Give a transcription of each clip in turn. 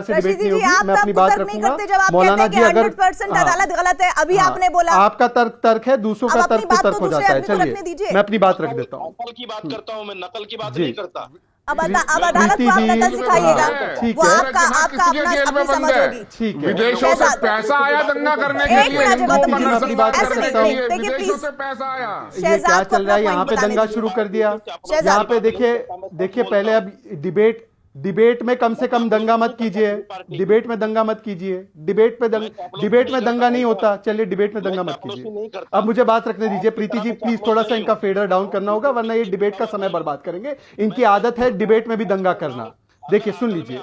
से डिबेट नहीं होगी, मैं अपनी बात रखूंगा। मौलाना जी अगर 100% अदालत गलत है, अभी आपने बोला आपका तर्क है, दूसरों का तर्क को तर्क हो जाता है। चलिए मैं अपनी बात रख देता हूँ। नकल की बात करता हूँ, मैं नकल की बात नहीं करता। अब अदालत को आप नकल सिखाइएगा, वो आपका अपनी समझ होगी। ठीक है, विदेशों से पैसा आया दंगा करने के लिए, अपनी बात रख सकता हूँ। विदेशों से पैसा आया। ये क्या चल रहा है यहाँ पे? दंगा शुरू कर दिया यहाँ पे। देखिए पहले अब डिबेट में कम से कम दंगा मत कीजिए। डिबेट में दंगा मत कीजिए। डिबेट में दंगा नहीं होता। चलिए डिबेट में दंगा मत कीजिए। अब मुझे बात रखने दीजिए। प्रीति जी प्लीज थोड़ा सा इनका फेडर डाउन करना होगा, वरना ये डिबेट का समय बर्बाद करेंगे। इनकी आदत है डिबेट में भी दंगा करना। देखिए सुन लीजिए,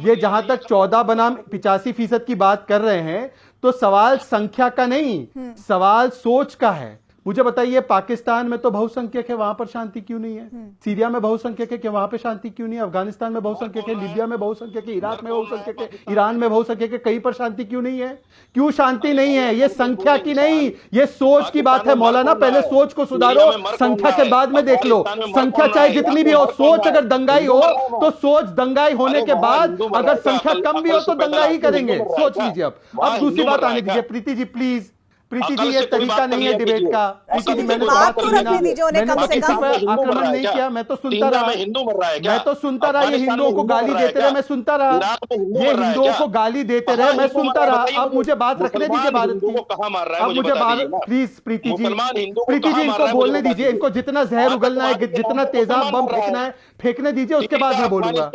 ये जहां तक 14 बनाम 85% की बात कर रहे हैं, तो सवाल संख्या का नहीं, सवाल सोच का है। मुझे बताइए, पाकिस्तान में तो बहुसंख्यक है, वहां पर शांति क्यों नहीं है? सीरिया में बहुसंख्यक है कि वहां पे शांति क्यों नहीं है? अफगानिस्तान में बहुसंख्यक है, लीबिया में बहुसंख्यक है, इराक में बहुसंख्यक है, ईरान में बहुसंख्यक है, कहीं पर शांति क्यों नहीं है? क्यों शांति नहीं है? ये संख्या की नहीं, ये सोच की बात है। मौलाना पहले सोच को सुधारो, संख्या के बाद में देख लो। संख्या चाहे जितनी भी हो, सोच अगर दंगाई हो तो सोच दंगाई होने के बाद, अगर संख्या कम भी हो तो दंगा ही करेंगे। सोच लीजिए। अब दूसरी बात आने दीजिए। प्रीति जी प्लीज, प्रीति जी ये तरीका नहीं है डिबेट का। प्रीति जी मैंने बात सुनी ना, मैंने तो किसी पर आक्रमण नहीं किया, मैं तो सुनता रहा। मैं तो सुनता रहा, ये हिंदुओं को गाली देते रहे, मैं सुनता रहा। ये हिंदुओं को गाली देते रहे, मैं सुनता रहा। अब मुझे बात रखने दीजिए भारत की। अब मुझे बात प्लीज प्रीति जी इनको बोलने दीजिए। इनको जितना जहर उगलना है, जितना तेजाब बम फेंकना है फेंकने दीजिए, उसके बाद मैं बोलूंगा।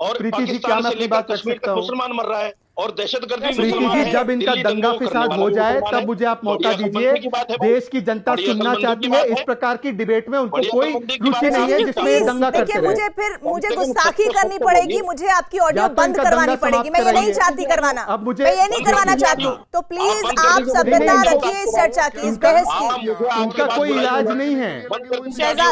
प्रीति जी क्या मैं अपनी बात रख सकता हूँ? मुसलमान मर रहा है और दहशतगर्दी। प्रीति जी जब इनका दंगा फिसाद हो जाए तब मुझे आप मौका दीजिए। देश की जनता सुनना चाहती है। इस प्रकार की डिबेट में उनको कोई रुचि नहीं है जिसमें दंगा करते रहे। मुझे गुस्ताखी करनी पड़ेगी, मुझे आपकी ऑडियो बंद करवानी पड़ेगी। मैं ये नहीं चाहती करवाना, मैं ये नहीं करवाना चाहती। तो प्लीज आप सभ्यता रखिए इस चर्चा की, इस बहस की। इनका कोई इलाज नहीं है,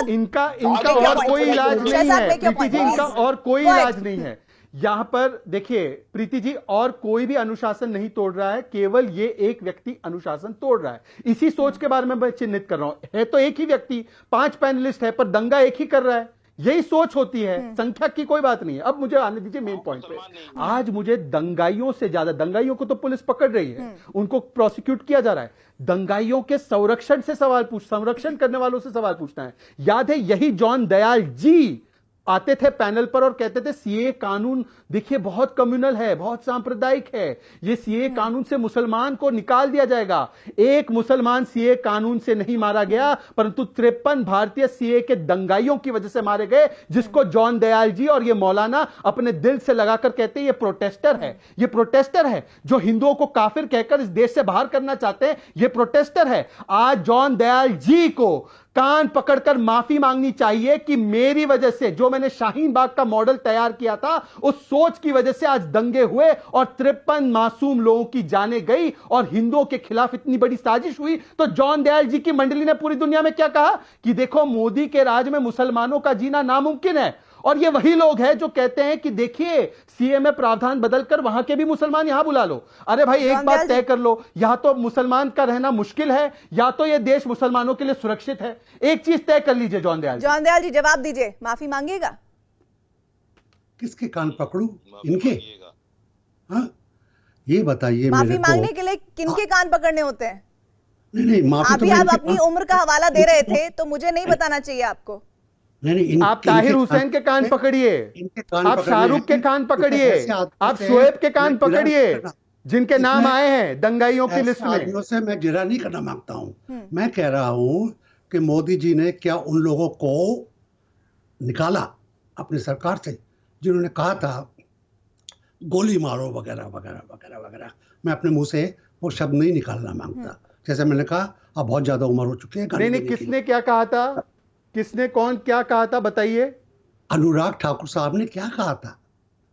इनका और कोई इलाज नहीं है। प्रीति जी इनका और कोई इलाज नहीं है। यहां पर देखिए प्रीति जी, और कोई भी अनुशासन नहीं तोड़ रहा है, केवल ये एक व्यक्ति अनुशासन तोड़ रहा है। इसी सोच के बारे में मैं चिन्हित कर रहा हूं। है तो एक ही व्यक्ति, 5 पैनलिस्ट है, पर दंगा एक ही कर रहा है। यही सोच होती है, संख्या की कोई बात नहीं है। अब मुझे आने दीजिए मेन पॉइंट पे। आज मुझे दंगाइयों से ज्यादा, दंगाइयों को तो पुलिस पकड़ रही है, उनको प्रोसिक्यूट किया जा रहा है, दंगाइयों के संरक्षण करने वालों से सवाल पूछना है। याद है यही जॉन दयाल जी आते थे पैनल पर और कहते थे सीए कानून देखिए बहुत कम्युनल है, बहुत सांप्रदायिक है, ये सीए कानून से मुसलमान को निकाल दिया जाएगा। एक मुसलमान सीए कानून से नहीं मारा गया, परंतु 53 भारतीय सीए के दंगाइयों की वजह से मारे गए, जिसको जॉन दयाल जी और ये मौलाना अपने दिल से लगाकर कहते हैं ये प्रोटेस्टर है। ये प्रोटेस्टर है जो हिंदुओं को काफिर कहकर इस देश से बाहर करना चाहते हैं, ये प्रोटेस्टर है। आज जॉन दयाल जी को कान पकड़कर माफी मांगनी चाहिए कि मेरी वजह से, जो मैंने शाहीन बाग का मॉडल तैयार किया था, उस सोच की वजह से आज दंगे हुए और 53 मासूम लोगों की जानें गई और हिंदुओं के खिलाफ इतनी बड़ी साजिश हुई। तो जॉन दयाल जी की मंडली ने पूरी दुनिया में क्या कहा कि देखो मोदी के राज में मुसलमानों का जीना नामुमकिन है। और ये वही लोग हैं जो कहते हैं कि देखिए सीए में प्रावधान बदलकर वहां के भी मुसलमान यहां बुला लो। अरे भाई एक बात तय कर लो, यहां तो मुसलमान का रहना मुश्किल है, या तो ये देश मुसलमानों के लिए सुरक्षित है। एक चीज तय कर लीजिए जॉन दयाल जी, जवाब दीजिए। माफी मांगिएगा? किसके कान पकड़ू? इनके? हाँ ये बताइए। माफी मांगने के लिए किनके कान पकड़ने होते हैं? नहीं माफी अभी आप अपनी उम्र का हवाला दे रहे थे, तो मुझे नहीं बताना चाहिए आपको। नहीं आप ताहिर हुसैन के कान पकड़िए, आप शाहरुख के कान पकड़िए, आप शोएब के कान पकड़िए, जिनके नाम आए हैं दंगाइयों की लिस्ट में। से मैं गिरा नहीं करना मांगता हूं। मैं कह रहा हूं कि मोदी जी ने क्या उन लोगों को निकाला अपनी सरकार से जिन्होंने कहा था गोली मारो वगैरह वगैरह वगैरह वगैरह। मैं अपने मुंह से वो शब्द नहीं निकालना मांगता। जैसे मैंने कहा अब बहुत ज्यादा उम्र हो चुकी है। नहीं, किसने क्या कहा था? किसने कौन क्या कहा था बताइए? अनुराग ठाकुर साहब ने क्या कहा था?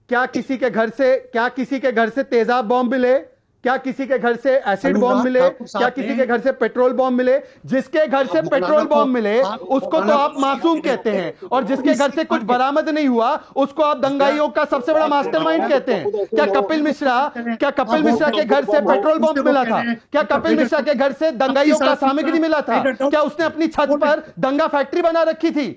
क्या किसी के घर से तेजाब बॉम्ब मिले? क्या किसी के घर से एसिड बॉम्ब मिले? क्या किसी के घर से पेट्रोल बॉम्ब मिले? जिसके घर से पेट्रोल बॉम्ब मिले उसको तो आप मासूम कहते हैं, और जिसके घर से कुछ बरामद नहीं हुआ उसको आप दंगाइयों का सबसे बड़ा मास्टरमाइंड कहते हैं। क्या कपिल मिश्रा के घर से पेट्रोल बॉम्ब मिला था? क्या कपिल मिश्रा के घर से दंगाइयों का सामग्री मिला था? क्या उसने अपनी छत पर दंगा फैक्ट्री बना रखी थी?